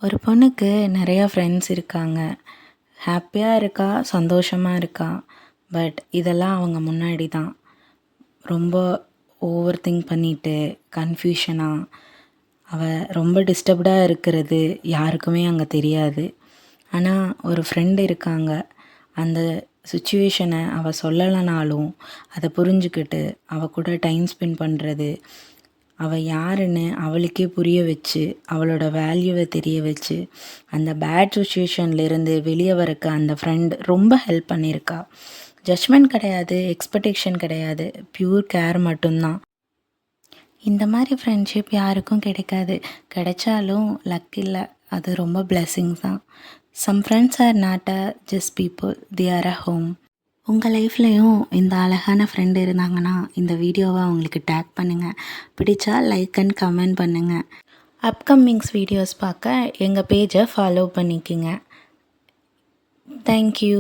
ஒரு பொண்ணுக்கு நிறையா ஃப்ரெண்ட்ஸ் இருக்காங்க. ஹாப்பியாக இருக்கா, சந்தோஷமாக இருக்கா. பட் இதெல்லாம் அவங்க முன்னாடி தான். ரொம்ப ஓவர் திங்க் பண்ணிட்டு, கன்ஃப்யூஷனாக ரொம்ப டிஸ்டர்ப்டாக இருக்கிறது யாருக்குமே அங்கே தெரியாது. ஆனால் ஒரு ஃப்ரெண்டு இருக்காங்க. அந்த சுச்சுவேஷனை அவள் சொல்லலைனாலும் அதை புரிஞ்சுக்கிட்டு கூட டைம் ஸ்பெண்ட் பண்ணுறது, அவள் யாருன்னு அவளுக்கே புரிய வச்சு, அவளோட வேல்யூவை தெரிய வச்சு, அந்த பேட் சுச்சுவேஷன்லேருந்து வெளியே வரக்கு அந்த ஃப்ரெண்ட் ரொம்ப ஹெல்ப் பண்ணியிருக்கா. ஜட்ஜ்மெண்ட் கிடையாது, எக்ஸ்பெக்டேஷன் கிடையாது, ப்யூர் கேர் மட்டும்தான். இந்த மாதிரி ஃப்ரெண்ட்ஷிப் யாருக்கும் கிடைக்காது. கிடைச்சாலும் லக் இல்லை, அது ரொம்ப பிளெஸ்ஸிங்ஸ் தான். Some friends are not a just people, they are a home. உங்கள் லைஃப்லேயும் இந்த அழகான ஃப்ரெண்டு இருந்தாங்கன்னா இந்த வீடியோவை அவங்களுக்கு டேக் பண்ணுங்கள். பிடிச்சா லைக் அண்ட் கமெண்ட் பண்ணுங்கள். அப்கமிங்ஸ் வீடியோஸ் பார்க்க எங்கள் பேஜை ஃபாலோ பண்ணிக்கோங்க. தேங்க்யூ.